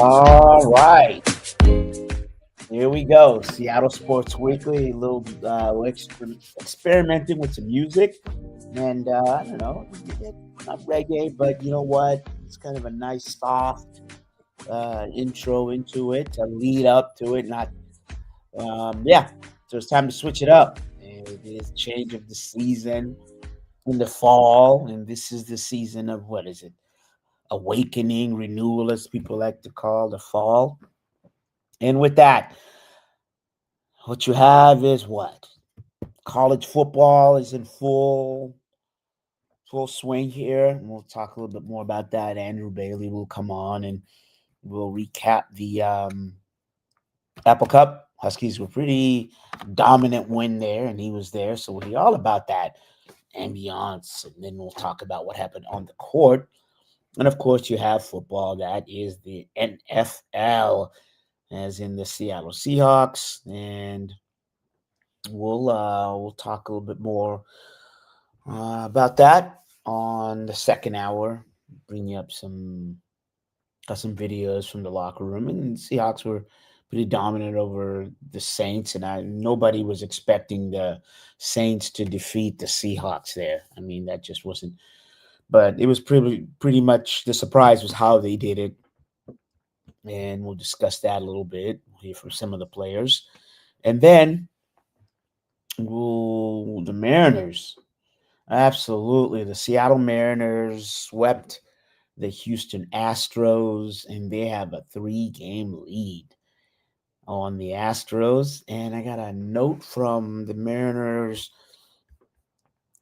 All right. Here we go. Seattle Sports Weekly, a little experimenting with some music. And I don't know, not reggae, but you know what? It's kind of a nice, soft intro into it to lead up to it. Not, yeah. So it's time to switch it up. It is change of the season in the fall. And this is the season of what is it? Awakening, renewal, as people like to call the fall. And with that, what you have is what? College football is in full swing here. And we'll talk a little bit more about that. Andrew Bailey will come on and we'll recap the Apple Cup. Huskies were pretty dominant win there, and he was there. So we'll be all about that ambiance. And then we'll talk about what happened on the court. And of course, you have football. That is the NFL, as in the Seattle Seahawks. And we'll talk a little bit more about that on the second hour. Bring you up some videos from the locker room, and the Seahawks were pretty dominant over the Saints, and nobody was expecting the Saints to defeat the Seahawks there. I mean, that just wasn't. But it was pretty much the surprise was how they did it, and we'll discuss that a little bit. We'll hear from some of the players, and then the Mariners. Absolutely, the Seattle Mariners swept the Houston Astros, and they have a 3-game lead on the Astros. And I got a note from the Mariners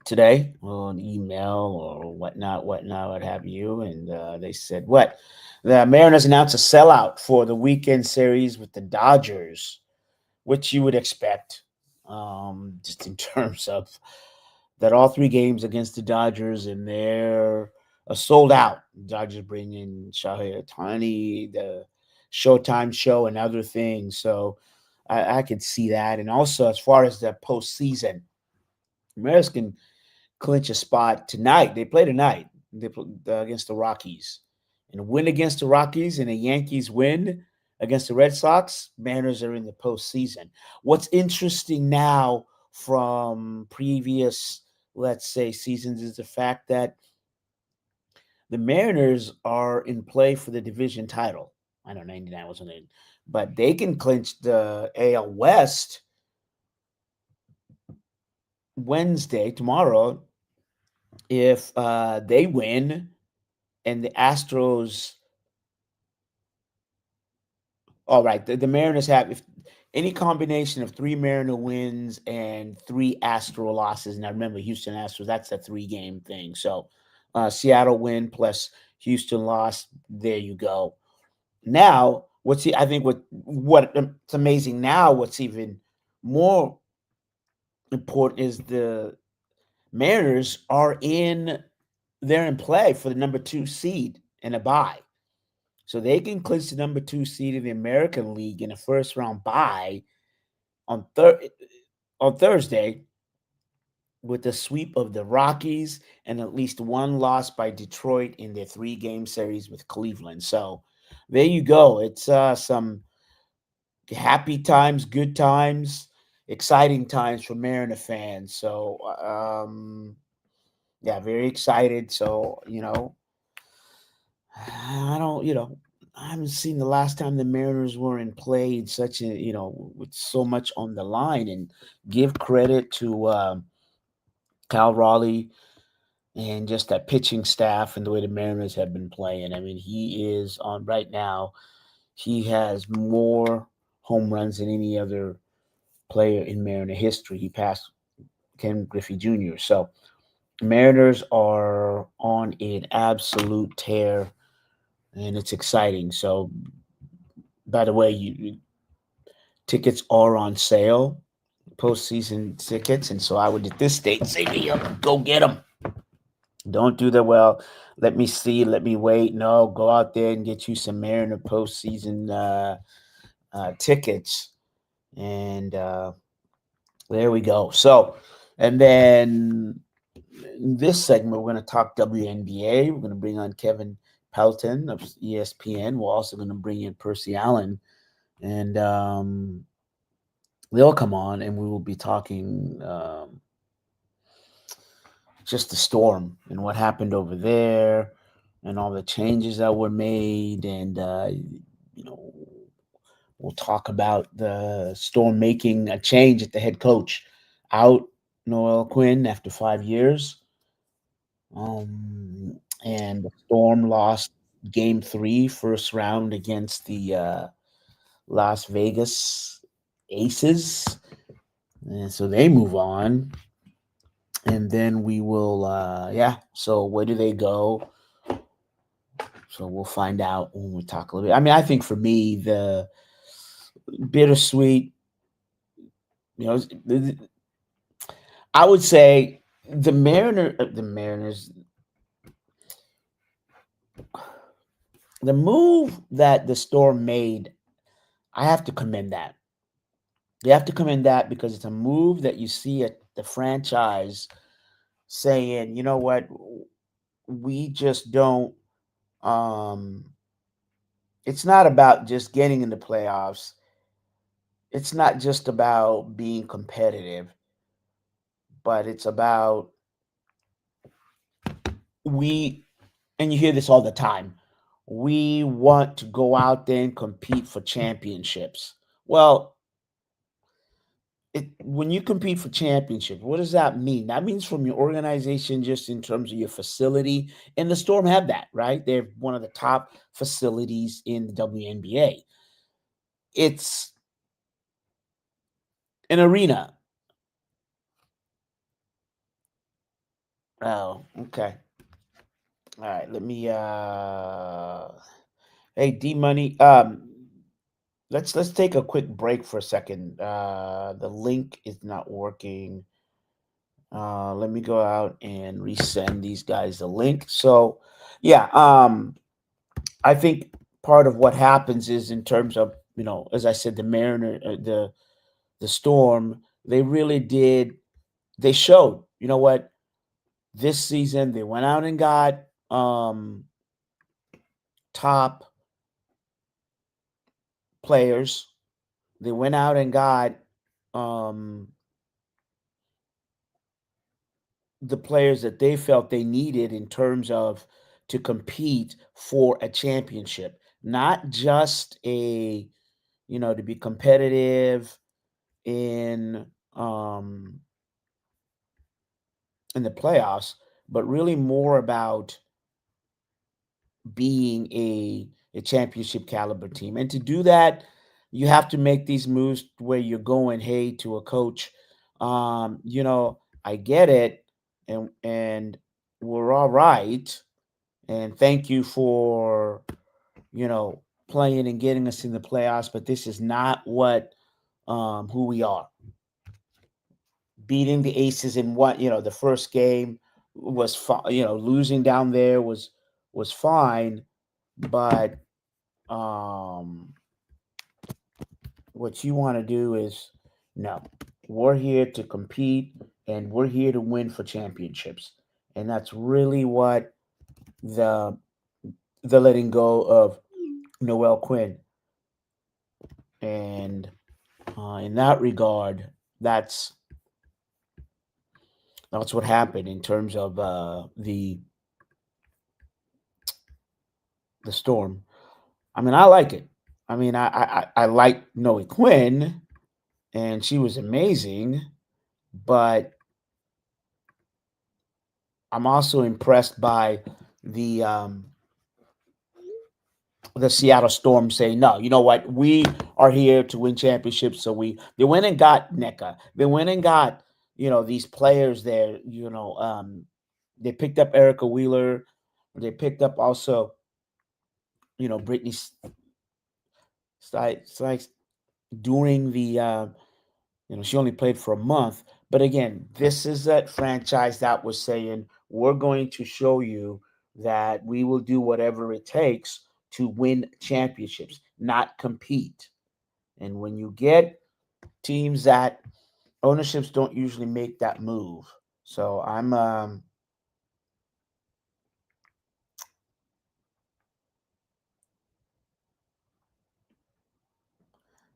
today, or an email or whatnot, what have you. And they said, the Mariners announced a sellout for the weekend series with the Dodgers, which you would expect, just in terms of that all 3 games against the Dodgers, and they're sold out. Dodgers bring in Shohei Ohtani, the Showtime show, and other things. So I could see that. And also, as far as the postseason, Mariners can clinch a spot tonight. They play tonight. They play against the Rockies. And a win against the Rockies and a Yankees win against the Red Sox, Mariners are in the postseason. What's interesting now from previous, let's say, seasons is the fact that the Mariners are in play for the division title. I know 99 wasn't in, but they can clinch the AL West Wednesday, tomorrow, if they win and the Astros. All right, the Mariners have, if any combination of 3 Mariner wins and 3 Astro losses. Now remember, Houston Astros, that's a 3-game thing. So Seattle win plus Houston loss. There you go. Now, what's amazing now, what's even more important is the Mariners they're in play for the number 2 seed and a bye. So they can clinch the number 2 seed in the American League in a first-round bye on Thursday with a sweep of the Rockies and at least 1 loss by Detroit in their 3-game series with Cleveland. So there you go. It's some happy times, good times, exciting times for Mariner fans. So, yeah, very excited. So, I haven't seen the last time the Mariners were in play in such with so much on the line. And give credit to Cal Raleigh and just that pitching staff and the way the Mariners have been playing. I mean, he is on right now. He has more home runs than any other player in Mariner history. He passed Ken Griffey Jr. So Mariners are on an absolute tear, and it's exciting. So, by the way, tickets are on sale, postseason tickets, and so I would at this stage say, go get them. Don't do that. Well, let me see. Let me wait. No, go out there and get you some Mariner postseason tickets. And there we go. So, and then in this segment, we're going to talk WNBA. We're going to bring on Kevin Pelton of ESPN. We're also going to bring in Percy Allen, and they'll come on, and we will be talking just the storm and what happened over there, and all the changes that were made, and you know, we'll talk about the storm making a change at the head coach, out Noelle Quinn after 5 years. And the Storm lost game three, first round against the Las Vegas Aces. And so they move on. And then we will, so where do they go? So we'll find out when we talk a little bit. I mean, I think for me, the bittersweet, you know, I would say the Mariners, the move that the Storm made, I have to commend that. You have to commend that because it's a move that you see at the franchise saying, you know what, we just don't. Um, it's not about just getting in the playoffs. It's not just about being competitive, but it's about we. And you hear this all the time. We want to go out there and compete for championships. Well, when you compete for championships, what does that mean? That means from your organization, just in terms of your facility. And the Storm have that, right? They're one of the top facilities in the WNBA. It's an arena. Oh, okay. All right. Let me hey D Money. Let's take a quick break for a second. The link is not working. Let me go out and resend these guys the link. So, yeah, I think part of what happens is in terms of, as I said, the Mariner, the Storm, they really did. They showed, what, this season they went out and got top players. They went out and got um, the players that they felt they needed in terms of to compete for a championship, not just to be competitive in um in the playoffs, but really more about being a championship caliber team. And to do that, you have to make these moves where you're going, hey, to a coach, I get it, and we're all right. And thank you for, playing and getting us in the playoffs, but this is not what who we are. Beating the Aces in the first game was fine. Losing down there was fine, but um, what you want to do is no. We're here to compete, and we're here to win for championships, and that's really what the letting go of Noelle Quinn, and in that regard, that's what happened in terms of the Storm. I mean, I like it. I mean, I like Noe Quinn, and she was amazing, but I'm also impressed by the um, the Seattle Storm saying, no, you know what? We are here to win championships. So they went and got NECA. They went and got, these players there, they picked up Erica Wheeler. They picked up also, Brittany Sykes during the, she only played for a month. But again, this is that franchise that was saying, we're going to show you that we will do whatever it takes to win championships, not compete. And when you get teams that ownerships don't usually make that move. So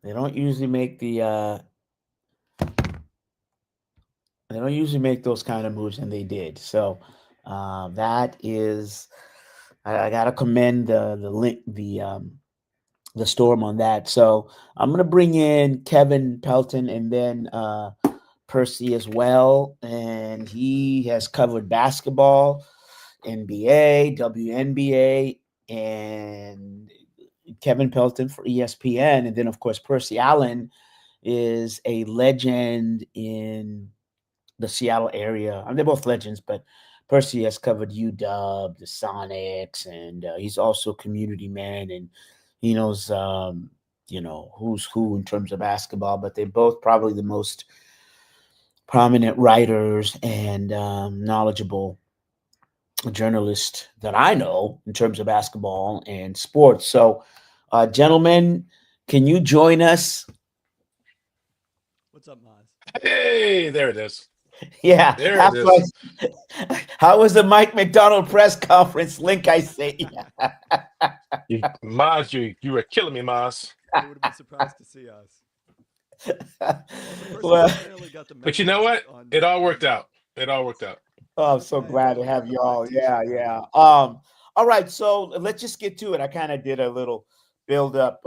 They don't usually make they don't usually make those kind of moves, and they did. So that is, I gotta commend the link the storm on that. So I'm gonna bring in Kevin Pelton and then Percy as well, and he has covered basketball, NBA, WNBA, and Kevin Pelton for ESPN, and then of course Percy Allen is a legend in the Seattle area. I mean, they're both legends, but Percy has covered UW, the Sonics, and he's also a community man, and he knows who's who in terms of basketball. But they're both probably the most prominent writers and knowledgeable journalists that I know in terms of basketball and sports. So, gentlemen, can you join us? What's up, Maz? Hey, there it is. Yeah, There it have is. fun. How was the Mike McDonald press conference link? I say, You were killing me, Maz. They would have been surprised to see us. So, Percy, you well, apparently got the But you know message what? on It all worked on. out. It all worked out. oh, I'm so Yeah, you glad to definitely have got the you black all. Yeah, T-shirt yeah. ready. All right, so let's just get to it. I kind of did a little build up.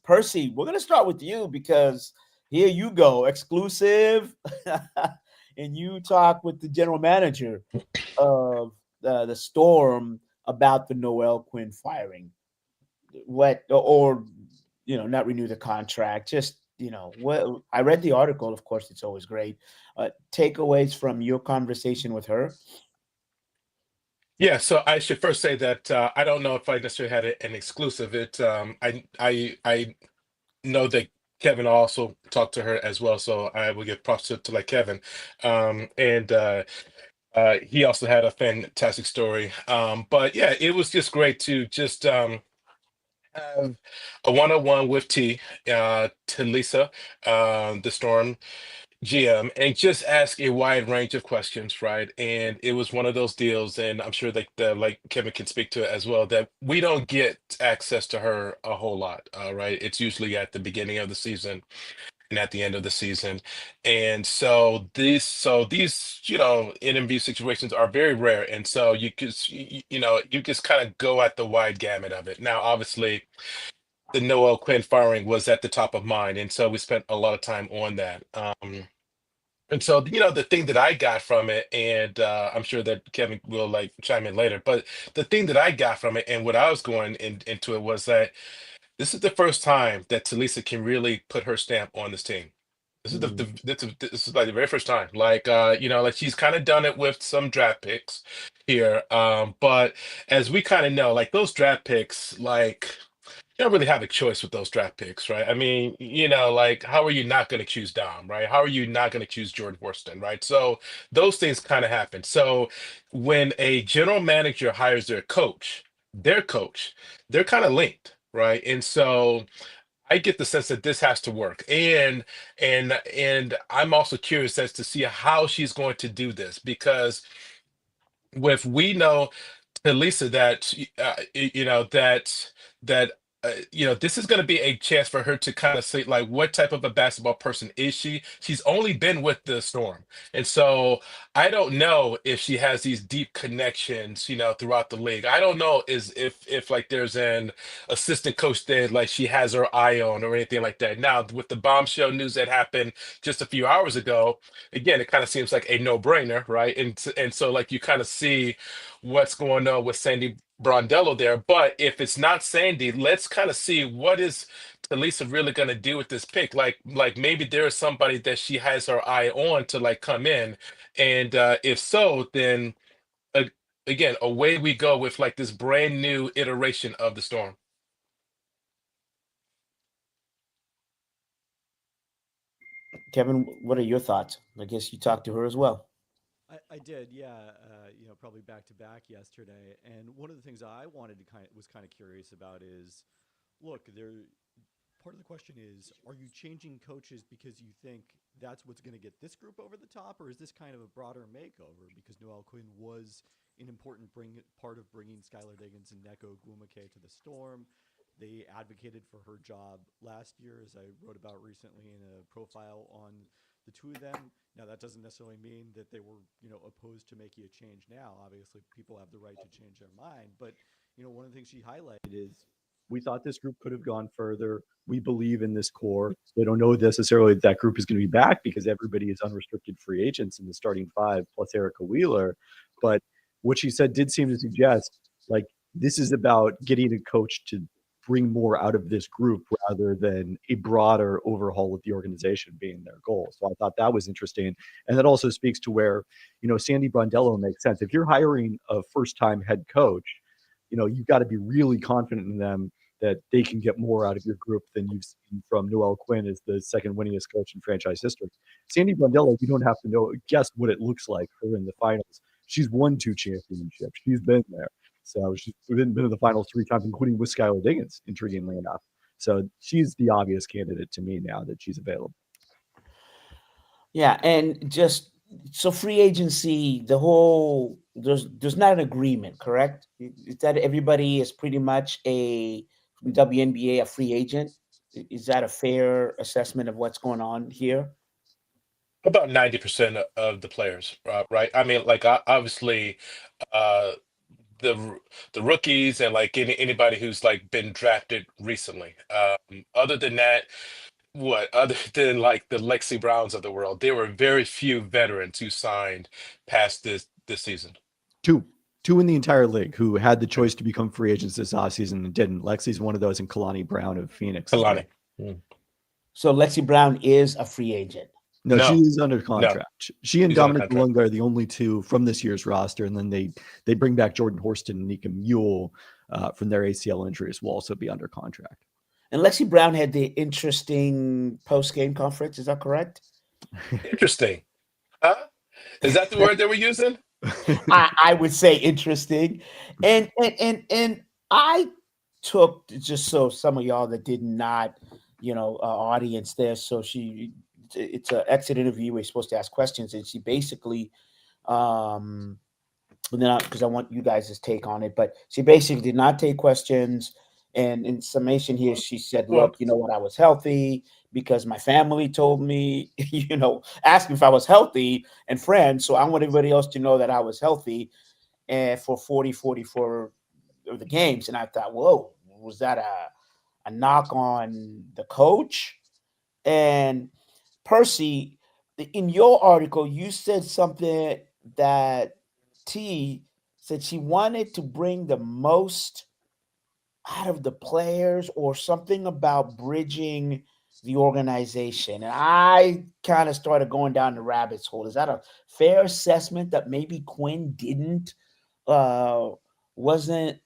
Percy, we're gonna start with you because here you go, exclusive, and you talk with the general manager of the Storm about the Noelle Quinn firing. What or not renew the contract? Just what I read the article. Of course, it's always great. Takeaways from your conversation with her. Yeah, so I should first say that I don't know if I necessarily had an exclusive. I know that Kevin also talked to her as well, so I will give props to like Kevin. And he also had a fantastic story. But yeah, it was just great to just have a one-on-one with to Lisa, the Storm GM, and just ask a wide range of questions, right? And it was one of those deals, and I'm sure that like Kevin can speak to it as well, that we don't get access to her a whole lot, right? It's usually at the beginning of the season and at the end of the season. And so these, NMB situations are very rare. And so you just kind of go at the wide gamut of it. Now, obviously, the Noel Quinn firing was at the top of mind, and so we spent a lot of time on that. And so, the thing that I got from it, and I'm sure that Kevin will like chime in later, but the thing that I got from it and what I was going into it was that this is the first time that Talisa can really put her stamp on this team. This is Mm, this is like the very first time. Like like she's kind of done it with some draft picks here. But as we kind of know, like those draft picks, like you don't really have a choice with those draft picks, right? I mean, like how are you not going to choose Dom, right? How are you not going to choose George Worston, right? So those things kind of happen. So when a general manager hires their coach, they're kind of linked, right? And so I get the sense that this has to work, and I'm also curious as to see how she's going to do this because with we know Lisa that this is going to be a chance for her to kind of see like what type of a basketball person is she. She's only been with the Storm, and so I don't know if she has these deep connections, throughout the league. I don't know is if like there's an assistant coach that like she has her eye on or anything like that. Now with the bombshell news that happened just a few hours ago, again, it kind of seems like a no-brainer, right? And so like you kind of see what's going on with Sandy Brondello there. But if it's not Sandy, let's kind of see what is Talisa really going to do with this pick. Like maybe there is somebody that she has her eye on to like come in, and if so, then uh, again, away we go with like this brand new iteration of the Storm. Kevin, what are your thoughts? I guess you talked to her as well. I did, yeah. Probably back to back yesterday. And one of the things I wanted to was kind of curious about is, look, there. Part of the question is, are you changing coaches because you think that's what's going to get this group over the top, or is this kind of a broader makeover? Because Noelle Quinn was an important part of bringing Skylar Diggins and Neko Gwumake to the Storm. They advocated for her job last year, as I wrote about recently in a profile on the two of them. Now, that doesn't necessarily mean that they were, opposed to making a change now. Obviously, people have the right to change their mind. But, one of the things she highlighted is we thought this group could have gone further. We believe in this core. They don't know necessarily that group is going to be back because everybody is unrestricted free agents in the starting five plus Erica Wheeler. But what she said did seem to suggest like this is about getting a coach to bring more out of this group rather than a broader overhaul of the organization being their goal. So I thought that was interesting. And that also speaks to where, Sandy Brondello makes sense. If you're hiring a first-time head coach, you've got to be really confident in them that they can get more out of your group than you've seen from Noelle Quinn as the second winningest coach in franchise history. Sandy Brondello, you don't have to guess what it looks like her in the finals. She's won 2 championships. She's been there. So she's been in the finals 3 times, including with Skylar Diggins, intriguingly enough. So she's the obvious candidate to me now that she's available. Yeah, and just so free agency, there's not an agreement, correct? Is that everybody is pretty much a WNBA a free agent? Is that a fair assessment of what's going on here? About 90% of the players, right? I mean, like obviously, uh, the rookies and like anybody who's like been drafted recently. Other than that, other than like the Lexi Browns of the world, there were very few veterans who signed past this season. Two in the entire league who had the choice to become free agents this offseason and didn't. Lexi's one of those, and Kalani Brown of Phoenix. Kalani. So Lexi Brown is a free agent. No, she is under contract. No. She and Dominic Malunga are the only two from this year's roster, and then they bring back Jordan Horston and Nika Mule from their ACL injuries will also be under contract. And Lexi Brown had the interesting post-game conference. Is that correct? Interesting. Huh? Is that the word that we're using? I would say interesting. And I took, just so some of y'all that did not, audience there. So it's an exit interview. We're supposed to ask questions. And she basically, because I want you guys' take on it, but she basically did not take questions. And in summation here, she said, look, you know what? I was healthy because my family told me, asked me if I was healthy and friends. So I want everybody else to know that I was healthy for 44 of the games. And I thought, whoa, was that a knock on the coach? And Percy, in your article, you said something that T said she wanted to bring the most out of the players or something about bridging the organization. And I kind of started going down the rabbit's hole. Is that a fair assessment that maybe Quinn wasn't?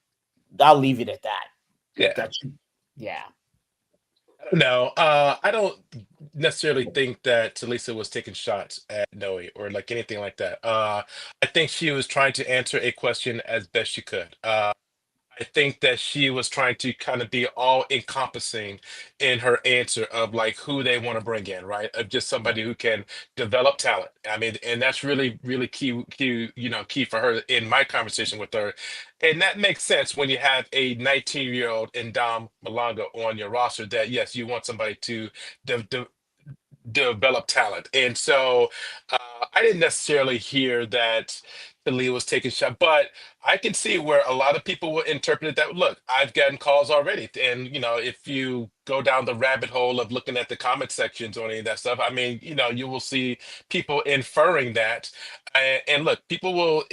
I'll leave it at that. Yeah. No, I don't necessarily think that Talisa was taking shots at Noe or like anything like that. I think she was trying to answer a question as best she could. I think that she was trying to kind of be all encompassing in her answer of like who they want to bring in, right? Of just somebody who can develop talent. I mean, and that's really, really key, key for her in my conversation with her. And that makes sense when you have a 19-year-old Ndam Malanga on your roster that, yes, you want somebody to develop talent. And so I didn't necessarily hear that Talia was taking shot, but I can see where a lot of people will interpret it that, look, I've gotten calls already. And, if you go down the rabbit hole of looking at the comment sections on any of that stuff, I mean, you will see people inferring that. And look, people will,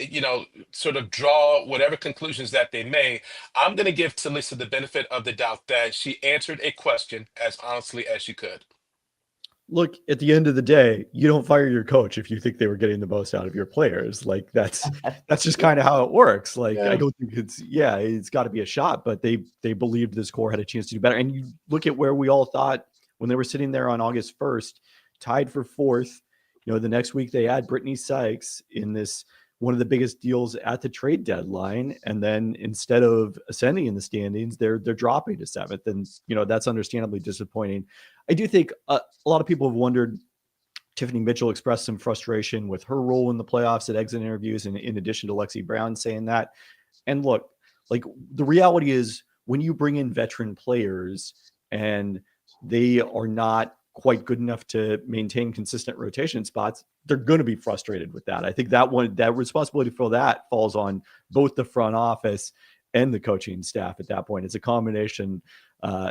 sort of draw whatever conclusions that they may. I'm going to give Talisa the benefit of the doubt that she answered a question as honestly as she could. Look, at the end of the day, you don't fire your coach if you think they were getting the most out of your players. Like that's just kind of how it works. Like, I don't think it's got to be a shot, but they believed this core had a chance to do better. And you look at where we all thought when they were sitting there on August 1st, tied for 4th. The next week they add Brittany Sykes in this one of the biggest deals at the trade deadline. And then instead of ascending in the standings, they're dropping to 7th. And, that's understandably disappointing. I do think a lot of people have wondered, Tiffany Mitchell expressed some frustration with her role in the playoffs at exit interviews, and in addition to Lexi Brown saying that. And look, like the reality is when you bring in veteran players and they are not quite good enough to maintain consistent rotation spots, they're going to be frustrated with that. I think that responsibility for that falls on both the front office and the coaching staff at that point. It's a combination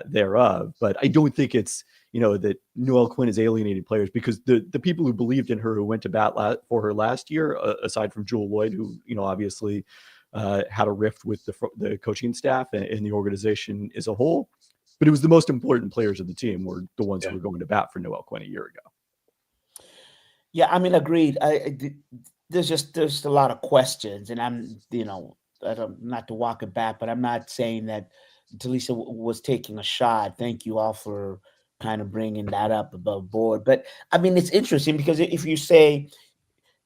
thereof. But I don't think it's, that Noelle Quinn is alienating players, because the people who believed in her, who went to bat for her last year, aside from Jewel Lloyd, who, obviously had a rift with the coaching staff and the organization as a whole. But it was the most important players of the team were the ones who were going to bat for Noelle Quinn a year ago. Yeah, I mean, agreed. There's a lot of questions, and I'm, not to walk it back, but I'm not saying that Talisa was taking a shot. Thank you all for kind of bringing that up above board. But I mean, it's interesting because if you say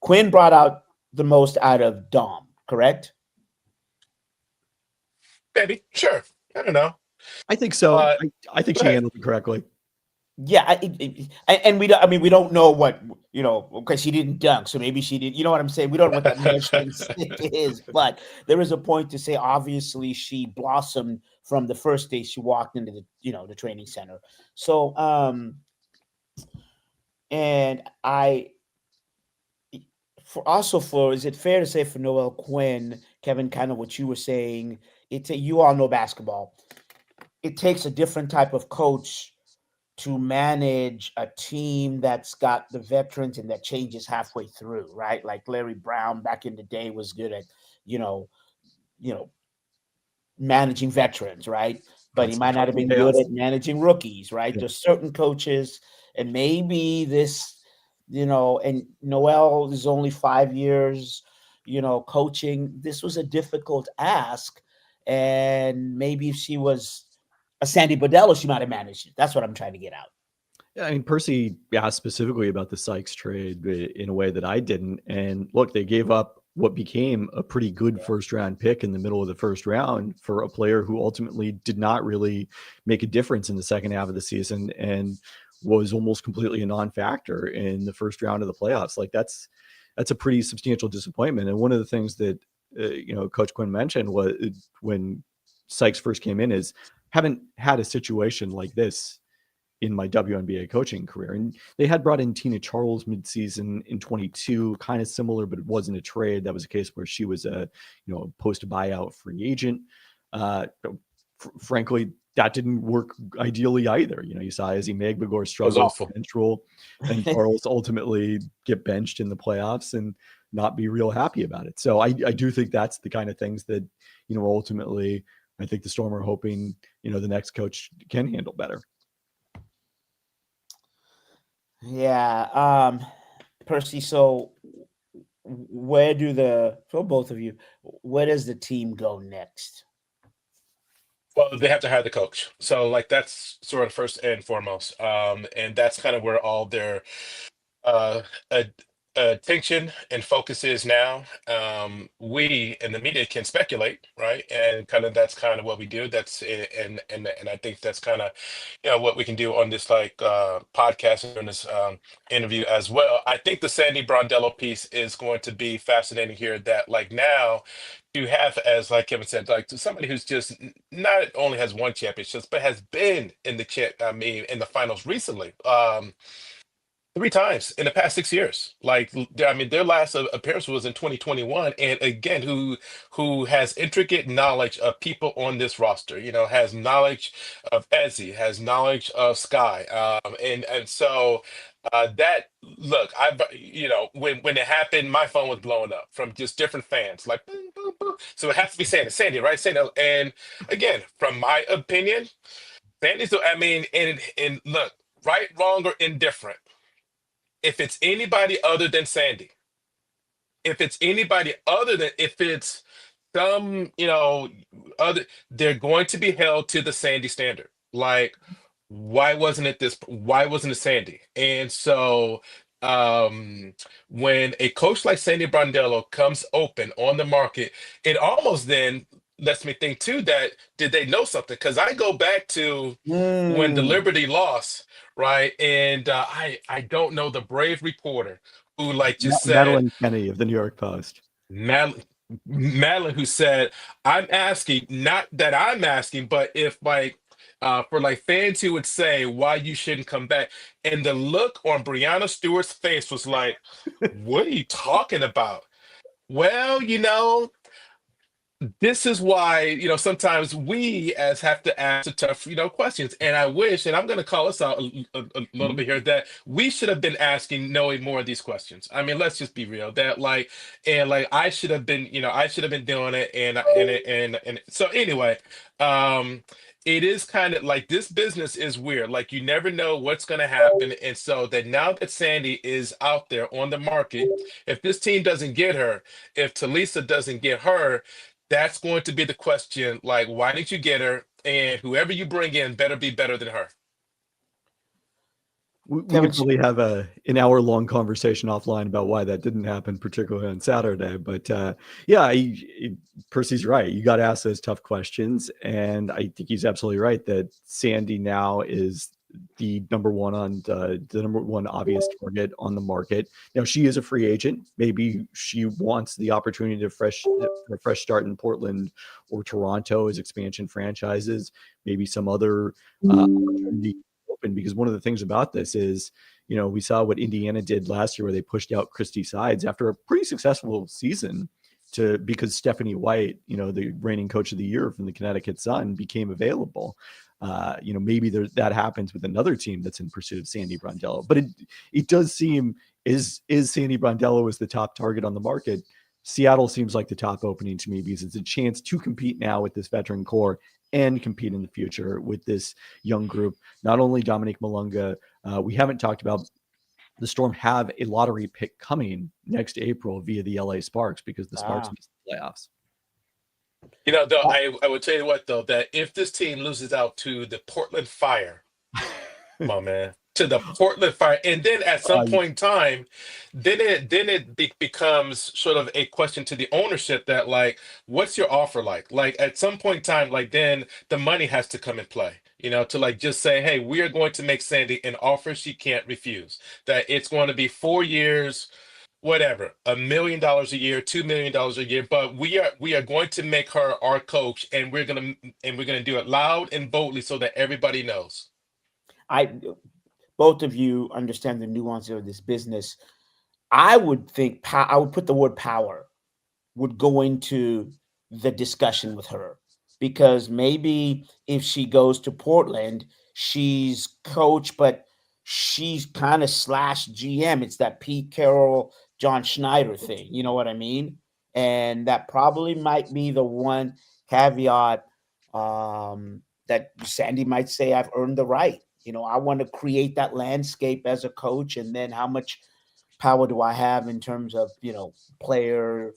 Quinn brought out the most out of Dom, correct? Maybe, sure. I don't know. I think so. I think she handled it correctly. Yeah, and we don't. I mean, we don't know what because she didn't dunk, so maybe she did. You know what I'm saying? We don't know what that measuring stick is, but there is a point to say. Obviously, she blossomed from the first day she walked into the training center. So, and is it fair to say for Noelle Quinn, Kevin, kind of what you were saying? You all know basketball. It takes a different type of coach to manage a team that's got the veterans and that changes halfway through, right? Like Larry Brown back in the day was good at, managing veterans, right? But he might not have been good at managing rookies, right? Yeah. There's certain coaches, and maybe this, and Noelle is only 5 years, coaching. This was a difficult ask. And maybe if she was a Sandy Bordello, she might have managed it. That's what I'm trying to get out. Yeah, I mean, Percy asked specifically about the Sykes trade in a way that I didn't. And look, they gave up what became a pretty good first-round pick in the middle of the first round for a player who ultimately did not really make a difference in the second half of the season and was almost completely a non-factor in the first round of the playoffs. Like that's a pretty substantial disappointment. And one of the things that Coach Quinn mentioned was when Sykes first came in is haven't had a situation like this in my WNBA coaching career. And they had brought in Tina Charles midseason in 22, kind of similar, but it wasn't a trade. That was a case where she was a, post buyout free agent. Frankly, that didn't work ideally either. You saw Izzy Magbegor struggle with the bench role, and Charles ultimately get benched in the playoffs and not be real happy about it. So I do think that's the kind of things that, ultimately I think the Storm are hoping, the next coach can handle better. Yeah. Percy, so for both of you, where does the team go next? Well, they have to hire the coach. So that's sort of first and foremost. And that's kind of where all their attention and focus is now. We in the media can speculate, right? And that's kind of what we do. And I think that's kind of what we can do on this podcast and on this interview as well. I think the Sandy Brondello piece is going to be fascinating here. That now you have, as like Kevin said, somebody who's just not only has won championships but has been in the finals recently. 3 times in the past 6 years. Their last appearance was in 2021, and again, who has intricate knowledge of people on this roster. Has knowledge of Ezzy, has knowledge of Sky, and so that look, when it happened, my phone was blowing up from just different fans, like boom, boom, boom. So it has to be Sandy, right? Sandy, and again, from my opinion, Sandy's. And look, right, wrong, or indifferent. If it's anybody other than Sandy, if it's some, other, they're going to be held to the Sandy standard. Why wasn't it Sandy? And so when a coach like Sandy Brondello comes open on the market, it almost then lets me think too that did they know something? Because I go back to when the Liberty lost, right? And I don't know the brave reporter who just said Madeline Kennedy of the New York Post. Madeline, who said, I'm asking, not that I'm asking, but if like for like fans who would say why you shouldn't come back. And the look on Brianna Stewart's face was like, what are you talking about? Well, this is why, sometimes we as have to ask the tough, questions. And I wish, and I'm going to call us out a little bit here, that we should have been asking Noe more of these questions. I mean, let's just be real. That like, and like, I should have been doing it. And so anyway, it is kind of like this business is weird. Like you never know what's going to happen. And so that now that Sandy is out there on the market, if this team doesn't get her, if Talisa doesn't get her, that's going to be the question. Like, why didn't you get her? And whoever you bring in better be better than her. We could probably have an hour-long conversation offline about why that didn't happen, particularly on Saturday. But Percy's right. You got to ask those tough questions, and I think he's absolutely right that Sandy now is the number one obvious target on the market. Now she is a free agent. Maybe she wants the opportunity to a fresh start in Portland or Toronto as expansion franchises. Maybe some other opportunity open, because one of the things about this is, we saw what Indiana did last year where they pushed out Christy Sides after a pretty successful season because Stephanie White, the reigning coach of the year from the Connecticut Sun, became available. Maybe that happens with another team that's in pursuit of Sandy Brondello, but it does seem is Sandy Brondello is the top target on the market. Seattle seems like the top opening to me because it's a chance to compete now with this veteran core and compete in the future with this young group. Not only Dominique Malunga, we haven't talked about the Storm have a lottery pick coming next April via the LA Sparks because the Sparks missed the playoffs. Though I would tell you what, though, that if this team loses out to the Portland Fire, come on, man, to the Portland Fire, and then at some point in time, then it becomes sort of a question to the ownership that like, what's your offer like? Like at some point in time, like then the money has to come in play. To like just say, hey, we are going to make Sandy an offer she can't refuse. That it's going to be 4 years, whatever, $1 million a year, $2 million a year, but we are going to make her our coach, and we're gonna do it loud and boldly so that everybody knows. Both of you understand the nuance of this business. I would think I would put the word power would go into the discussion with her, because maybe if she goes to Portland, she's coach, but she's kind of / GM. It's that Pete Carroll, John Schneider thing. You know what I mean? And that probably might be the one caveat that Sandy might say, I've earned the right. I want to create that landscape as a coach. And then how much power do I have in terms of, player?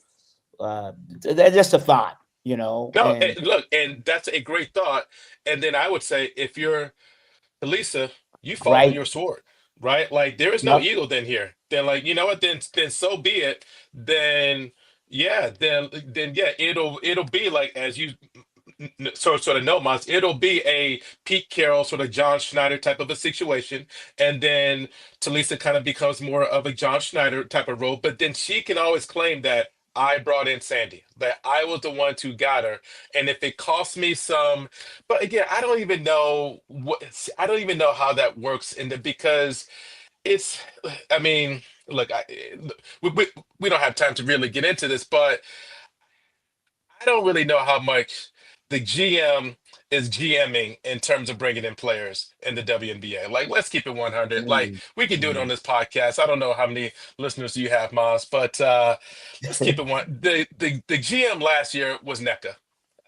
Just a thought, No, and look, and that's a great thought. And then I would say, if you're Elisa, you fall on your sword, right? Like there is no ego then here. Then like, you know what? Then so be it. Then yeah, it'll be like, as you sort of know, Maz, it'll be a Pete Carroll sort of John Schneider type of a situation, and then Talisa kind of becomes more of a John Schneider type of role. But then she can always claim that I brought in Sandy, that I was the one who got her, and if it costs me some, but again, I don't even know how that works because it's, I mean, look, we don't have time to really get into this, but I don't really know how much the GM is GMing in terms of bringing in players in the WNBA. Like, let's keep it 100. Like, we can do it on this podcast. I don't know how many listeners you have, Moss, but let's keep it one. The GM last year was NECA.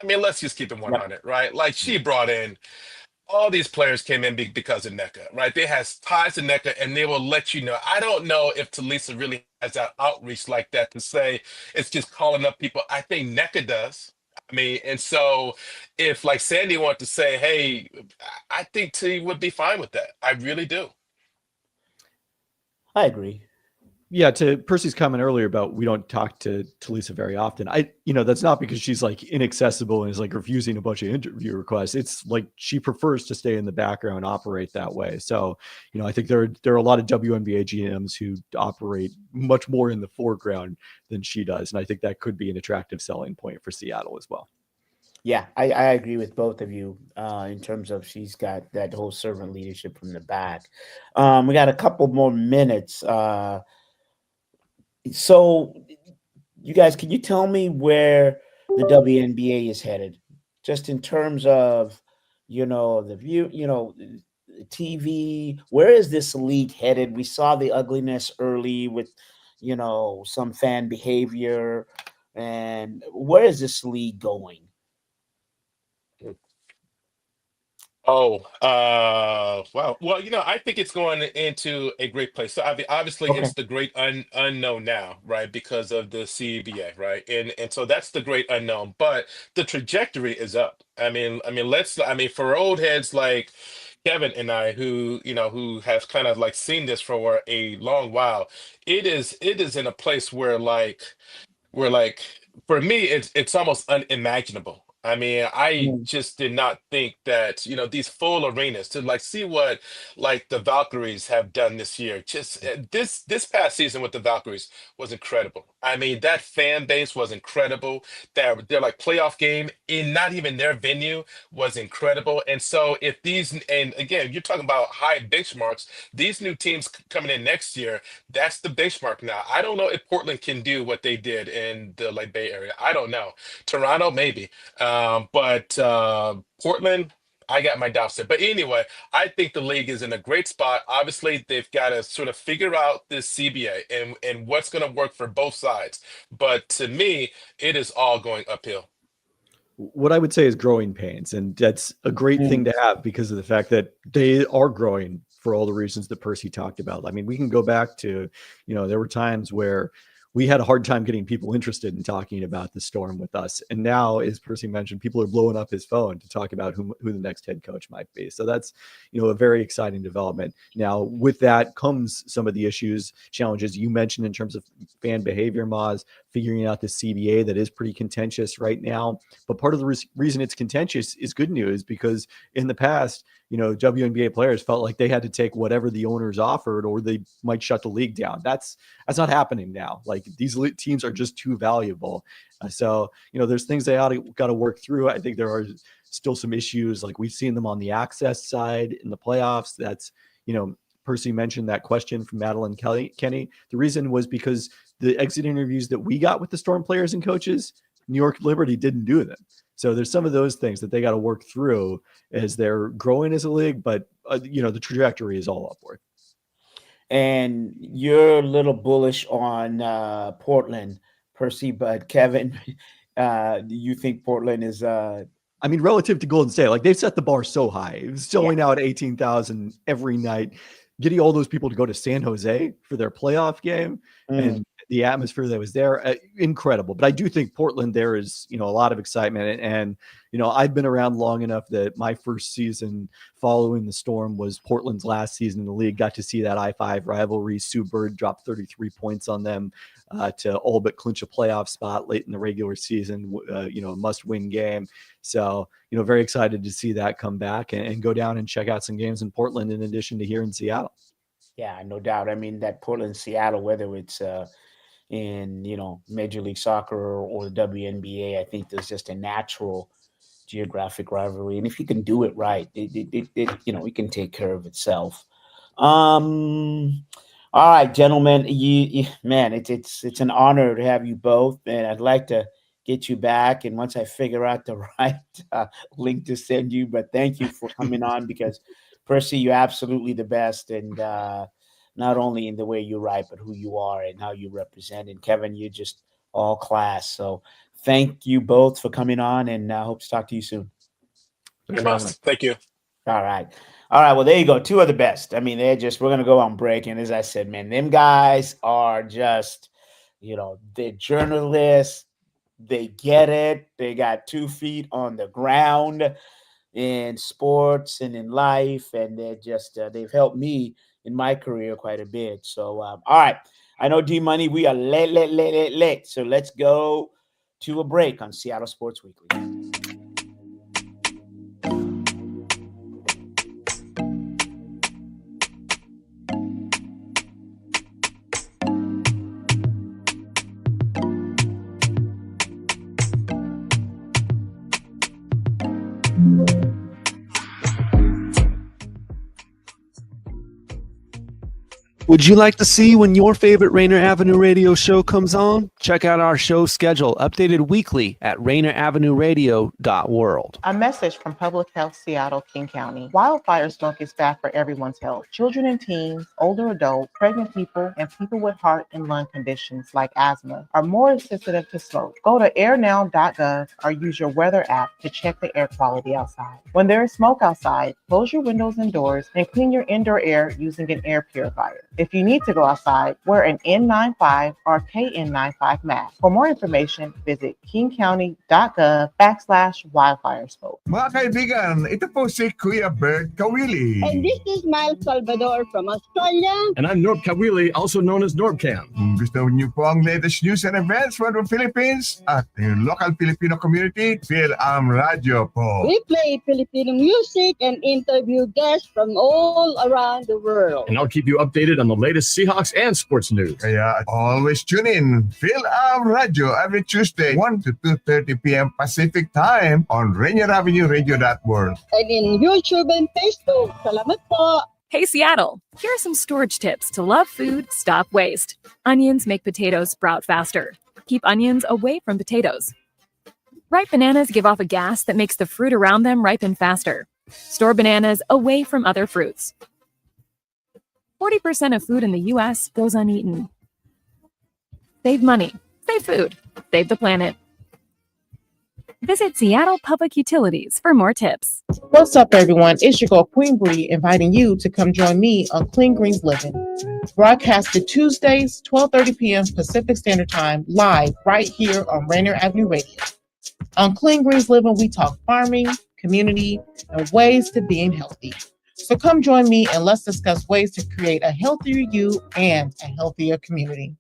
I mean, let's just keep it 100, right? Like, she brought in all these players came in because of NECA, right? They have ties to NECA, and they will let you know. I don't know if Talisa really has that outreach like that to say it's just calling up people. I think NECA does. I mean, and so if like Sandy wanted to say, hey, I think T would be fine with that. I really do. I agree. Yeah, to Percy's comment earlier about we don't talk to Lisa very often. That's not because she's like inaccessible and is like refusing a bunch of interview requests. It's like she prefers to stay in the background, operate that way. So, I think there are a lot of WNBA GMs who operate much more in the foreground than she does, and I think that could be an attractive selling point for Seattle as well. Yeah, I agree with both of you in terms of she's got that whole servant leadership from the back. We got a couple more minutes. So, you guys, can you tell me where the WNBA is headed? Just in terms of, the view, TV. Where is this league headed? We saw the ugliness early with, some fan behavior. And where is this league going? Oh, wow. Well, I think it's going into a great place. So obviously, Okay. it's the great unknown now, right? Because of the CBA, right? And so that's the great unknown. But the trajectory is up. For old heads like Kevin and I, who have kind of like seen this for a long while, it is in a place where for me it's almost unimaginable. I Mm. just did not think that these full arenas to like see what like the Valkyries have done this year. Just this past season with the Valkyries was incredible. That fan base was incredible. Their like playoff game in not even their venue was incredible. And so if these, and again, you're talking about high benchmarks, these new teams coming in next year, that's the benchmark now. I don't know if Portland can do what they did in the like Bay Area. I don't know. Toronto, maybe. But Portland, I got my doubts there. But anyway, I think the league is in a great spot. Obviously, they've got to sort of figure out this CBA and what's going to work for both sides. But to me, it is all going uphill. What I would say is growing pains, and that's a great thing Mm. to have because of the fact that they are growing for all the reasons that Percy talked about. I mean, we can go back to, there were times where we had a hard time getting people interested in talking about the Storm with us. And now, as Percy mentioned, people are blowing up his phone to talk about who the next head coach might be. So that's, a very exciting development. Now, with that comes some of the issues, challenges you mentioned in terms of fan behavior, Maz, figuring out the CBA that is pretty contentious right now. But part of the reason it's contentious is good news, because in the past, WNBA players felt like they had to take whatever the owners offered or they might shut the league down. That's not happening now. Like, these teams are just too valuable. So, there's things they got to work through. I think there are still some issues. Like, we've seen them on the access side in the playoffs. That's, Percy mentioned that question from Madeline Kenny. The reason was because the exit interviews that we got with the Storm players and coaches, New York Liberty didn't do them. So there's some of those things that they got to work through as they're growing as a league, but the trajectory is all upward. And you're a little bullish on Portland, Percy, but Kevin, do you think Portland is? Relative to Golden State, like, they've set the bar so high. It was Yeah. selling out 18,000 every night, getting all those people to go to San Jose for their playoff game, Mm. and the atmosphere that was there, incredible. But I do think Portland, there is, a lot of excitement. And, I've been around long enough that my first season following the Storm was Portland's last season in the league. Got to see that I-5 rivalry. Sue Bird dropped 33 points on them to all but clinch a playoff spot late in the regular season, a must-win game. So, very excited to see that come back and go down and check out some games in Portland in addition to here in Seattle. Yeah, no doubt. That Portland, Seattle, whether it's in Major League Soccer or the WNBA, I think there's just a natural geographic rivalry, and if you can do it right, it can take care of itself. All right, gentlemen, man, it's an honor to have you both, and I'd like to get you back, and once I figure out the right link to send you. But thank you for coming on, because Percy, you're absolutely the best, and not only in the way you write, but who you are and how you represent. And Kevin, you're just all class. So thank you both for coming on, and I hope to talk to you soon. Thank you. All right. All right. Well, there you go. Two of the best. We're going to go on break. And as I said, man, them guys are just, they're journalists. They get it. They got 2 feet on the ground in sports and in life. And they're just, they've helped me in my career quite a bit. So, all right. I know D-Money, we are late. So let's go to a break on Seattle Sports Weekly. Would you like to see when your favorite Rainier Avenue Radio show comes on? Check out our show schedule, updated weekly at rainieravenue.radio.world. A message from Public Health Seattle, King County. Wildfire smoke is bad for everyone's health. Children and teens, older adults, pregnant people, and people with heart and lung conditions like asthma are more sensitive to smoke. Go to airnow.gov or use your weather app to check the air quality outside. When there is smoke outside, close your windows and doors and clean your indoor air using an air purifier. If you need to go outside, wear an N95 or KN95 mask. For more information, visit kingcounty.gov/wildfire smoke. Mga kaibigan, ito po si Kuya Bert Kawili. And this is Miles Salvador from Australia. And I'm Norb Kawili, also known as Norbcam. Kung gusto niyo po ang latest news and events from the Philippines at yung local Filipino community, Phil-Am Radio po. We play Filipino music and interview guests from all around the world. And I'll keep you updated on the latest Seahawks and sports news. Kaya always tune in Phil-Am Radio every Tuesday 1 to 2:30 p.m. Pacific Time on Rainier Avenue Radio.world. And in YouTube and Facebook. Salamat po. Hey Seattle, here are some storage tips to love food, stop waste. Onions make potatoes sprout faster. Keep onions away from potatoes. Ripe bananas give off a gas that makes the fruit around them ripen faster. Store bananas away from other fruits. 40% of food in the U.S. goes uneaten. Save money, save food, save the planet. Visit Seattle Public Utilities for more tips. What's up, everyone? It's your girl, Queen Bree, inviting you to come join me on Clean Greens Living. Broadcasted Tuesdays, 12:30 p.m. Pacific Standard Time, live right here on Rainier Avenue Radio. On Clean Greens Living, we talk farming, community, and ways to being healthy. So come join me and let's discuss ways to create a healthier you and a healthier community.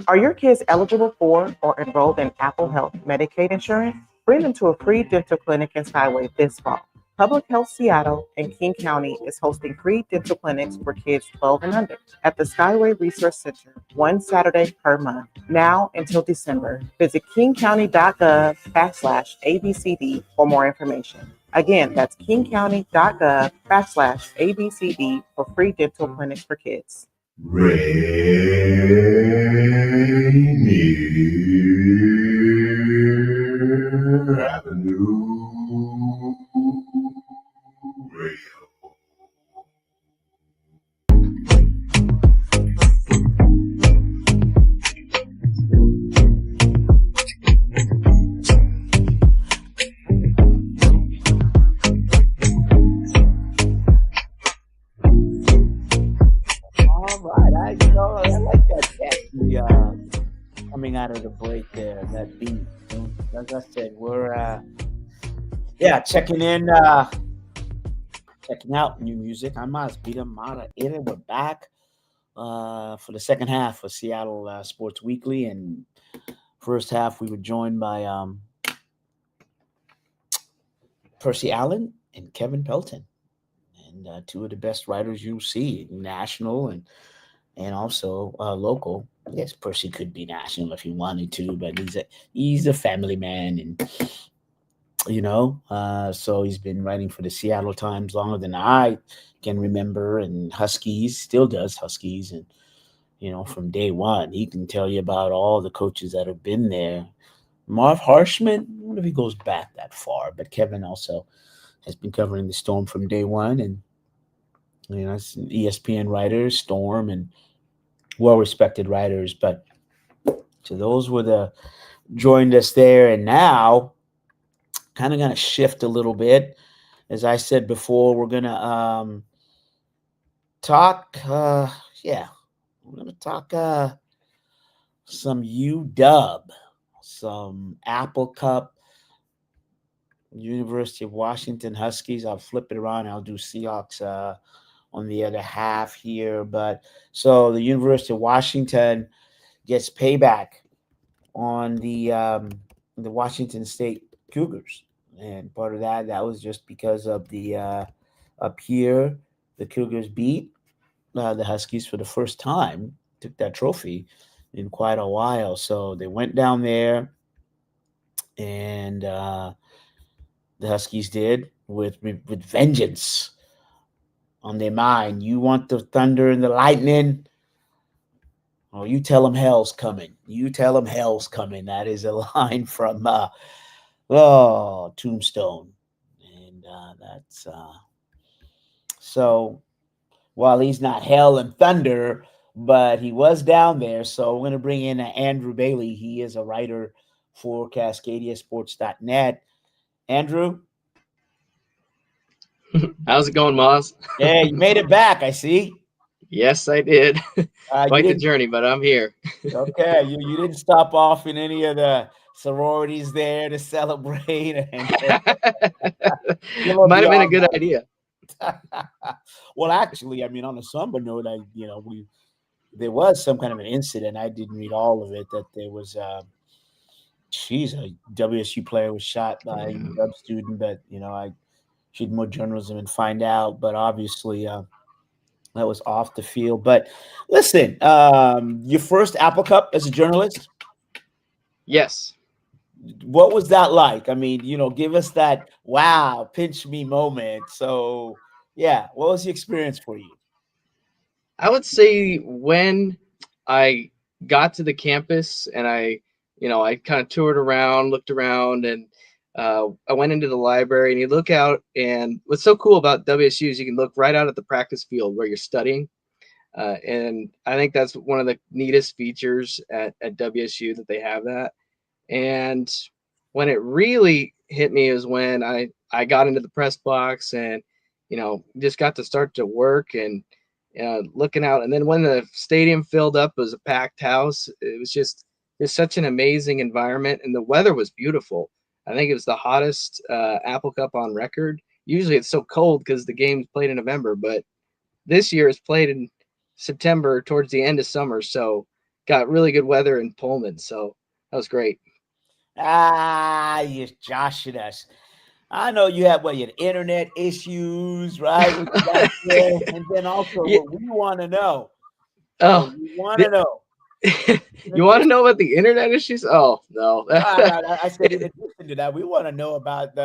Are your kids eligible for or enrolled in Apple Health Medicaid insurance? Bring them to a free dental clinic in Skyway this fall. Public Health Seattle and King County is hosting free dental clinics for kids 12 and under at the Skyway Resource Center, one Saturday per month, now until December. Visit kingcounty.gov/ABCD for more information. Again, that's kingcounty.gov/ABCD for free dental clinics for kids. Rainier Avenue Radio. I like that catchy coming out of the break there, that beat. Like I said, we're checking out new music. I'm Mazvita Maraire. We're back for the second half of Seattle Sports Weekly, and first half we were joined by Percy Allen and Kevin Pelton, and two of the best writers you'll see, national and also local. Yes, Percy could be national if he wanted to, but he's a family man, and so he's been writing for the Seattle Times longer than I can remember, and Huskies, still does Huskies, and from day one he can tell you about all the coaches that have been there. Marv Harshman, I wonder if he goes back that far, but Kevin also has been covering the Storm from day one, and it's an ESPN writers, Storm, and well-respected writers. But so those were the joined us there, and now kind of going to shift a little bit. As I said before, we're going to talk. We're going to talk some UW, some Apple Cup, University of Washington Huskies. I'll flip it around. I'll do Seahawks on the other half here. But so the University of Washington gets payback on the Washington State Cougars, and part of that was just because of the up here the Cougars beat the Huskies for the first time, took that trophy in quite a while. So they went down there, and the Huskies did with vengeance on their mind. You want the thunder and the lightning? Oh, you tell them hell's coming. You tell them hell's coming. That is a line from Tombstone, and that's so. While he's not hell and thunder, but he was down there. So we're going to bring in Andrew Bailey. He is a writer for CascadiaSports.net. Andrew? How's it going, Maz? Yeah, you made it back, I see. Yes, I did. Quite the journey, but I'm here. Okay, you didn't stop off in any of the sororities there to celebrate. Might have been a good idea. Well, actually, I mean, on a somber note, there was some kind of an incident. I didn't read all of it. That there was, a WSU player was shot by a UW student. But I should more journalism and find out. But obviously, that was off the field. But listen, your first Apple Cup as a journalist? Yes. What was that like? I mean, give us that wow, pinch me moment. So, yeah, what was the experience for you? I would say when I got to the campus and I kind of toured around, looked around, and I went into the library, and you look out, and what's so cool about WSU is you can look right out at the practice field where you're studying. And I think that's one of the neatest features at WSU, that they have that. And when it really hit me is when I got into the press box and, just got to start to work and looking out. And then when the stadium filled up, it was a packed house. It was just such an amazing environment, and the weather was beautiful. I think it was the hottest Apple Cup on record. Usually it's so cold because the game's played in November, but this year it's played in September towards the end of summer. So got really good weather in Pullman. So that was great. You're joshing us. I know you have your internet issues, right? And then also what we want to know. Oh, we want to know. You want to know about the internet issues? Oh, no. I said in addition to that, we want to know about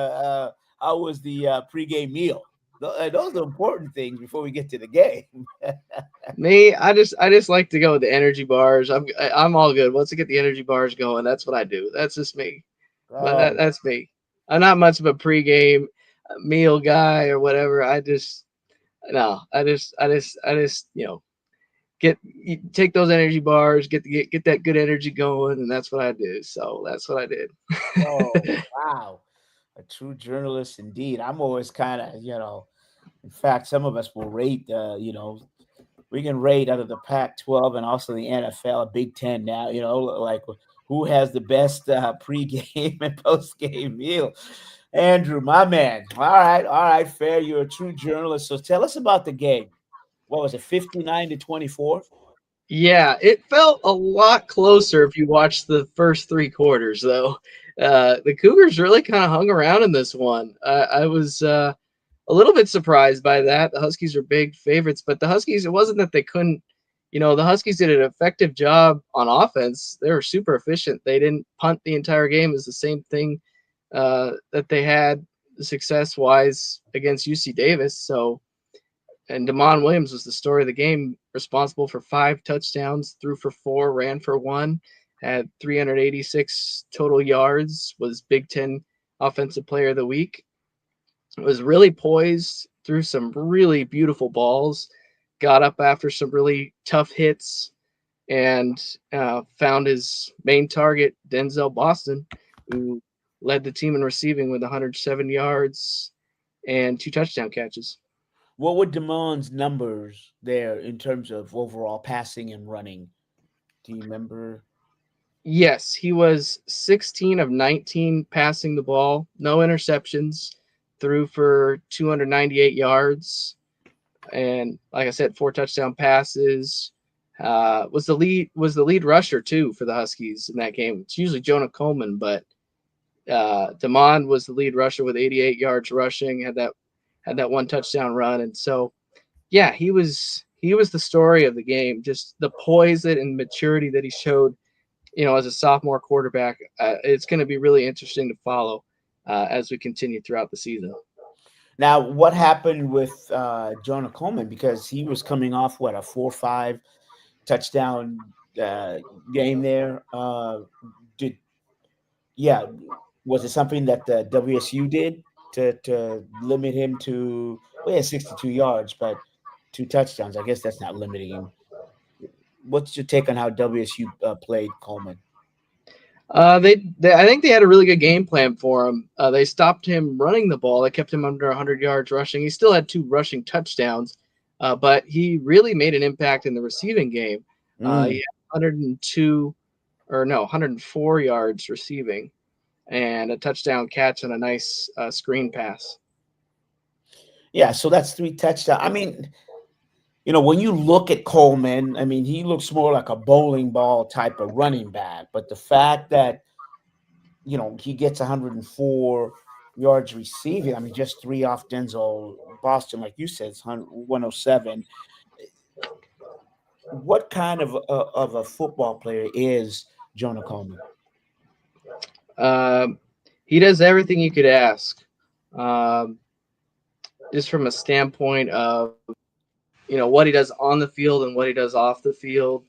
how was the pregame meal. Those are important things before we get to the game. Me, I just like to go with the energy bars. I'm all good. Once I get the energy bars going, that's what I do. That's just me. But that's me. I'm not much of a pregame meal guy or whatever. I just take those energy bars, get that good energy going, and that's what I do. So that's what I did. Oh, wow. A true journalist indeed. I'm always kind of, in fact, some of us will rate, we can rate out of the Pac-12 and also the NFL, Big Ten now, like who has the best pregame and postgame meal. Andrew, my man. All right, fair. You're a true journalist. So tell us about the game. What was it, 59-24? Yeah, it felt a lot closer if you watched the first three quarters, though. The Cougars really kind of hung around in this one. I was a little bit surprised by that. The Huskies are big favorites, but the Huskies, it wasn't that they couldn't, the Huskies did an effective job on offense. They were super efficient. They didn't punt the entire game. It was the same thing that they had success-wise against UC Davis. So, and Damon Williams was the story of the game, responsible for 5 touchdowns, threw for 4, ran for 1, had 386 total yards, was Big Ten Offensive Player of the Week. It was really poised, threw some really beautiful balls, got up after some really tough hits, and found his main target, Denzel Boston, who led the team in receiving with 107 yards and 2 touchdown catches. What were Damon's numbers there in terms of overall passing and running? Do you remember? Yes, he was 16 of 19 passing the ball, no interceptions, threw for 298 yards, and like I said, 4 touchdown passes. Was the lead rusher too for the Huskies in that game. It's usually Jonah Coleman, but Damon was the lead rusher with 88 yards rushing. Had that 1 touchdown run, and so yeah, he was the story of the game. Just the poise and maturity that he showed, as a sophomore quarterback. It's going to be really interesting to follow as we continue throughout the season. Now, what happened with Jonah Coleman? Because he was coming off a 4-5 touchdown game there. Was it something that the WSU did to limit him to? Well, he had 62 yards, but 2 touchdowns. I guess that's not limiting him. What's your take on how WSU played Coleman? I think they had a really good game plan for him. They stopped him running the ball. They kept him under 100 yards rushing. He still had 2 rushing touchdowns, but he really made an impact in the receiving game. He had 104 yards receiving and a touchdown catch and a nice screen pass. Yeah, so that's 3 touchdowns. I mean, when you look at Coleman, I mean, he looks more like a bowling ball type of running back. But the fact that, he gets 104 yards receiving, I mean, just 3 off Denzel Boston, like you said, it's 107. What kind of a football player is Jonah Coleman? He does everything you could ask. Just from a standpoint of, what he does on the field and what he does off the field.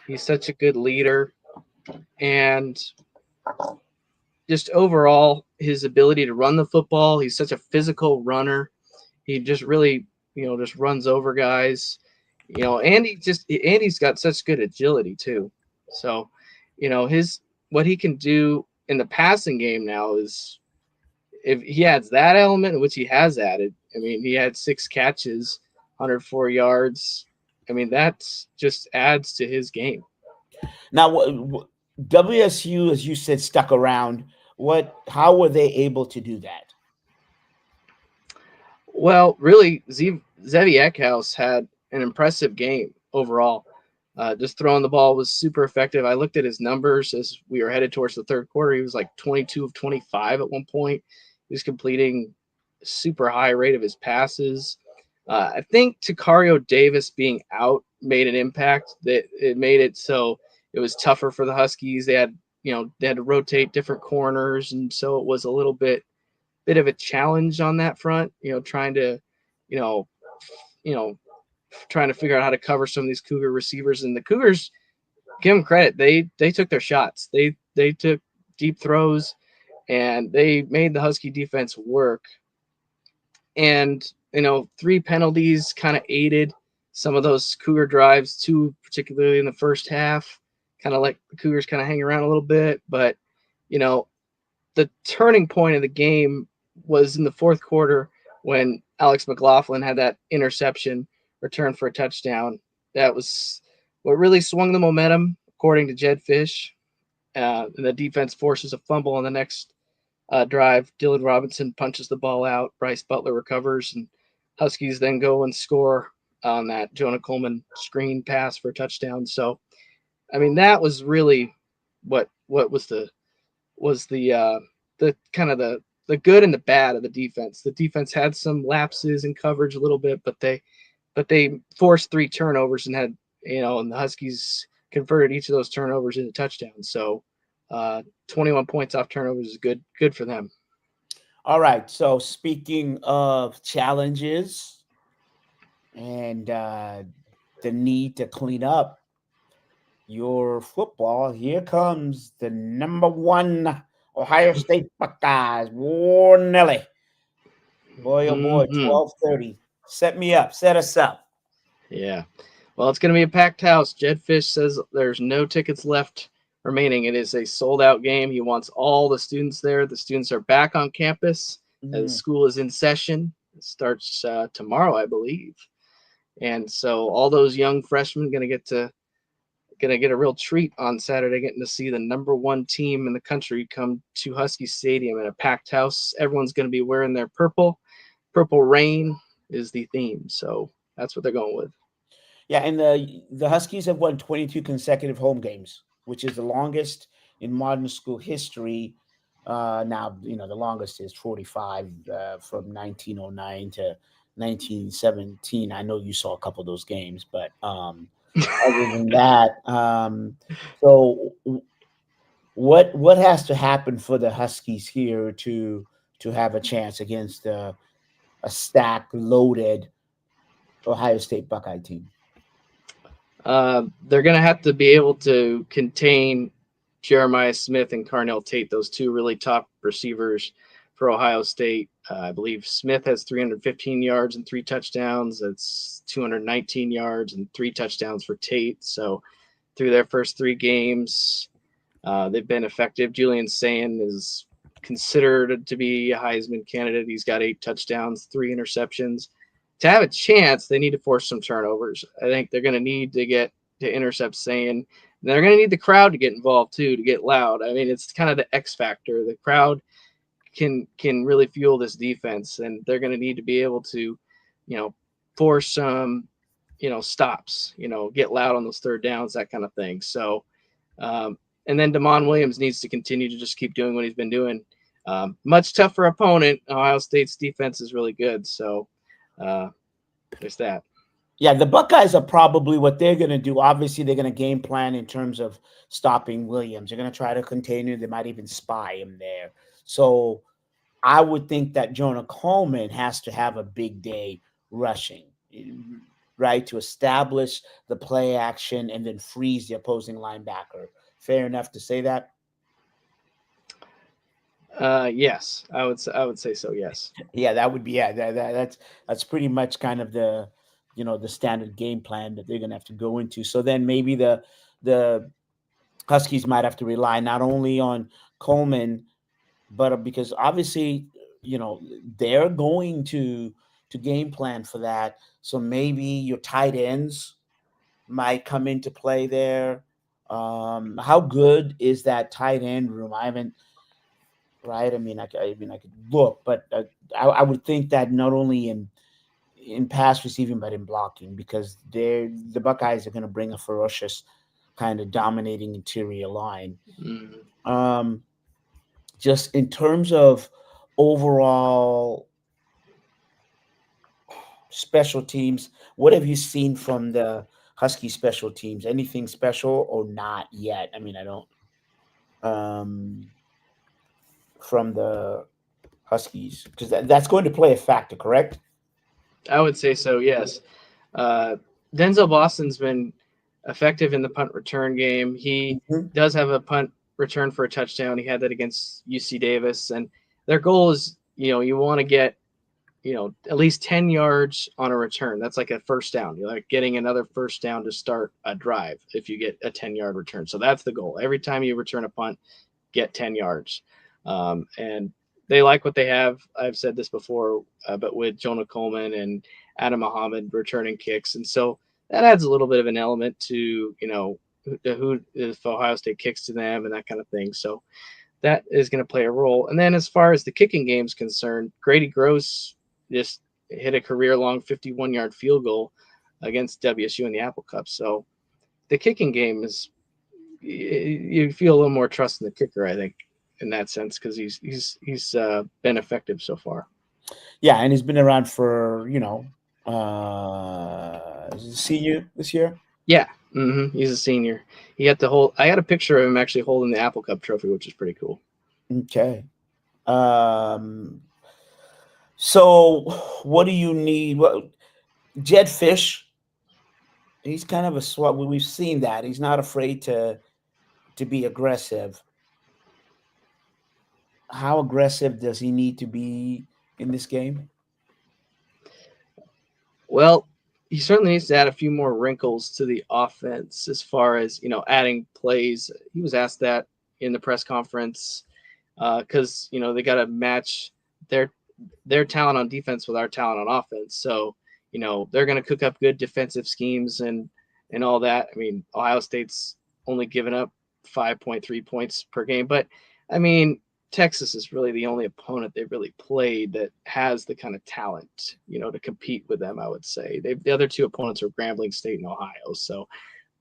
He's such a good leader. And just overall, his ability to run the football, he's such a physical runner. He just really, just runs over guys. And he's got such good agility too. So, what he can do in the passing game now is, if he adds that element, which he has added. I mean, he had 6 catches, 104 yards. I mean, that just adds to his game. Now, WSU, as you said, stuck around. How were they able to do that? Well, really, Zevi Eckhouse had an impressive game overall. Just throwing the ball was super effective. I looked at his numbers as we were headed towards the third quarter. He was like 22 of 25 at one point. He was completing a super high rate of his passes. I think Takario Davis being out made an impact. That it made it so it was tougher for the Huskies. They had to rotate different corners, and so it was a little bit of a challenge on that front. Trying to figure out how to cover some of these Cougar receivers. And the Cougars, give them credit, they took their shots. They took deep throws, and they made the Husky defense work. And 3 penalties kind of aided some of those Cougar drives too, particularly in the first half. Kind of let the Cougars kind of hang around a little bit. But, the turning point of the game was in the fourth quarter when Alex McLaughlin had that interception return for a touchdown. That was what really swung the momentum, according to Jed Fish. And the defense forces a fumble on the next drive. Dylan Robinson punches the ball out. Bryce Butler recovers, and Huskies then go and score on that Jonah Coleman screen pass for a touchdown. So, I mean, that was really what was the kind of the good and the bad of the defense. The defense had some lapses in coverage a little bit, but they forced 3 turnovers and had, and the Huskies converted each of those turnovers into touchdowns. So 21 points off turnovers is good for them. All right. So speaking of challenges and the need to clean up your football, here comes the number 1 Ohio State Buckeyes. War Nelly. Boy, oh boy, 12:30. Set us up. Yeah. Well, it's going to be a packed house. Jed Fish says there's no tickets left remaining. It is a sold-out game. He wants all the students there. The students are back on campus. The school is in session. It starts tomorrow, I believe. And so all those young freshmen going to get a real treat on Saturday, getting to see the number 1 team in the country come to Husky Stadium in a packed house. Everyone's going to be wearing their purple. Purple rain is the theme. So that's what they're going with. Yeah, and the Huskies have won 22 consecutive home games, which is the longest in modern school history. Now, the longest is 45 from 1909 to 1917. I know you saw a couple of those games, but other than that, so what has to happen for the Huskies here to have a chance against a stacked, loaded Ohio State Buckeye team? They're going to have to be able to contain Jeremiah Smith and Carnell Tate, those two really top receivers for Ohio State. I believe Smith has 315 yards and 3 touchdowns. That's 219 yards and 3 touchdowns for Tate. So through their first 3 games, they've been effective. Julian Sayin is considered to be a Heisman candidate. He's got 8 touchdowns, 3 interceptions. To have a chance, they need to force some turnovers. I think they're going to need to get to intercept Sayin. They're going to need the crowd to get involved too, to get loud. I mean, it's kind of the X factor. The crowd can really fuel this defense, and they're going to need to be able to, force some, stops, get loud on those third downs, that kind of thing. So, and then Damon Williams needs to continue to just keep doing what he's been doing. Much tougher opponent. Ohio State's defense is really good. So there's that. Yeah, the Buckeyes are probably what they're going to do. Obviously, they're going to game plan in terms of stopping Williams. They're going to try to contain him. They might even spy him there. So I would think that Jonah Coleman has to have a big day rushing, right, to establish the play action and then freeze the opposing linebacker. Fair enough to say that? Yes, I would say so. Yes. Yeah, that would be that's pretty much kind of the the standard game plan that they're gonna have to go into. So then maybe the Huskies might have to rely not only on Coleman, but because obviously they're going to game plan for that. So maybe your tight ends might come into play there. How good is that tight end room? I haven't. Right. I mean, I could look, but I would think that not only in pass receiving, but in blocking, because the Buckeyes are going to bring a ferocious kind of dominating interior line. Mm-hmm. Just in terms of overall special teams, what have you seen from the Husky special teams? Anything special or not yet? I mean, I don't. From the Huskies, because that's going to play a factor, correct? I would say so, yes. Denzel Boston's been effective in the punt return game. He does have a punt return for a touchdown. He had that against UC Davis, and their goal is, you want to get, at least 10 yards on a return. That's like a first down. You're like getting another first down to start a drive if you get a 10-yard return. So that's the goal. Every time you return a punt, get 10 yards. And they like what they have. I've said this before, but with Jonah Coleman and Adam Muhammad returning kicks. And so that adds a little bit of an element to, who if Ohio State kicks to them and that kind of thing. So that is going to play a role. And then as far as the kicking game is concerned, Grady Gross just hit a career-long 51-yard field goal against WSU in the Apple Cup. So the kicking game is, you feel a little more trust in the kicker, I think, in that sense, because he's been effective so far. Yeah, and he's been around for senior this year. Yeah, he's a senior. He had to hold. I got a picture of him actually holding the Apple Cup trophy, which is pretty cool. Okay. So what do you need? Well, Jed Fish, he's kind of a swat. We've seen that he's not afraid to be aggressive. How aggressive does he need to be in this game? Well, he certainly needs to add a few more wrinkles to the offense as far as, adding plays. He was asked that in the press conference because, they got to match their talent on defense with our talent on offense. So, they're going to cook up good defensive schemes and all that. I mean, Ohio State's only given up 5.3 points per game, but I mean, Texas is really the only opponent they've really played that has the kind of talent, to compete with them, I would say. The other two opponents are Grambling State and Ohio. So,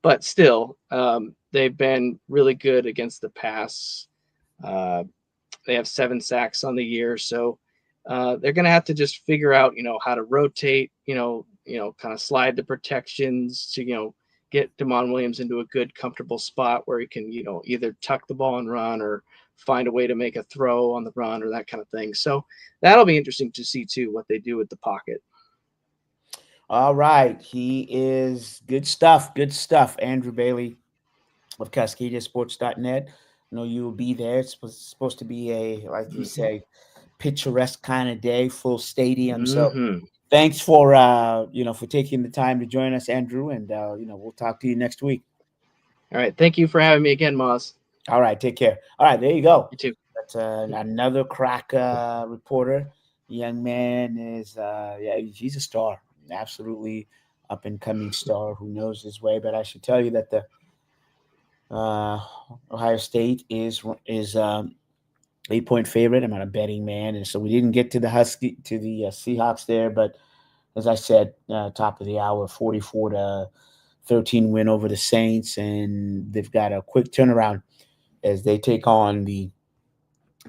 but still, they've been really good against the pass. They have 7 sacks on the year. So they're going to have to just figure out, how to rotate, kind of slide the protections to, get Damon Williams into a good, comfortable spot where he can, either tuck the ball and run or find a way to make a throw on the run or that kind of thing. So that'll be interesting to see too, what they do with the pocket. All right. He is good stuff. Good stuff. Andrew Bailey of CascadiaSports.net. I know you will be there. It's supposed to be a, like you say, picturesque kind of day, full stadium. So thanks for for taking the time to join us, Andrew, and we'll talk to you next week. All right, thank you for having me again, Maz. All right, take care. All right, there you go. You too. That's another crack reporter. Young man is he's a star, absolutely up and coming star who knows his way. But I should tell you that the Ohio State is 8-point favorite. I'm not a betting man, and so we didn't get to the Seahawks there. But as I said, top of the hour, 44-13 win over the Saints, and they've got a quick turnaround as they take on the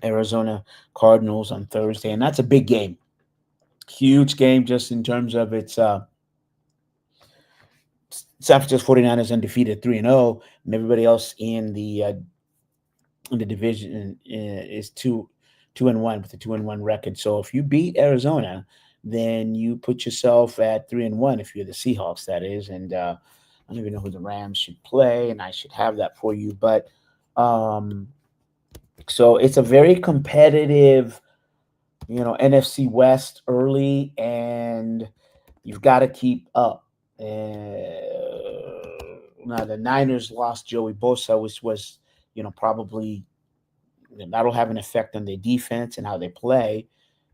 Arizona Cardinals on Thursday, and that's a big game, huge game, just in terms of its. San Francisco 49ers undefeated 3-0, and everybody else in the division is 2-1 with a 2-1 record. So if you beat Arizona, then you put yourself at 3-1 if you're the Seahawks, that is. And I don't even know who the Rams should play, and I should have that for you. But so it's a very competitive, NFC West early, and you've got to keep up. Now the Niners lost Joey Bosa, which was, probably that'll have an effect on their defense and how they play.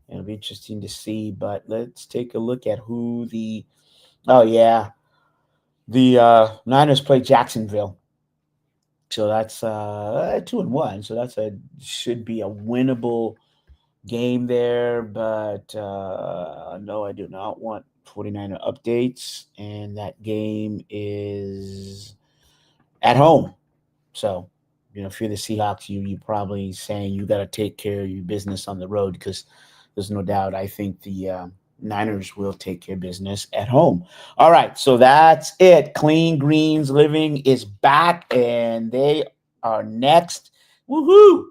It'll be interesting to see. But let's take a look at who the Niners play Jacksonville. So that's 2-1. So that's should be a winnable game there. But no, I do not want 49er updates, and that game is at home. So, if you're the Seahawks, you probably saying you got to take care of your business on the road, because there's no doubt I think the Niners will take care of business at home. All right, so that's it. Clean Greens Living is back, and they are next. Woohoo!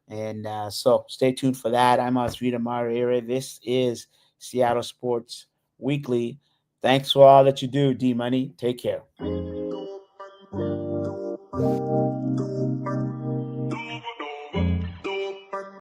And so stay tuned for that. I'm Mazvita Maraire. This is Seattle Sports Weekly. Thanks for all that you do, D-Money. Take care.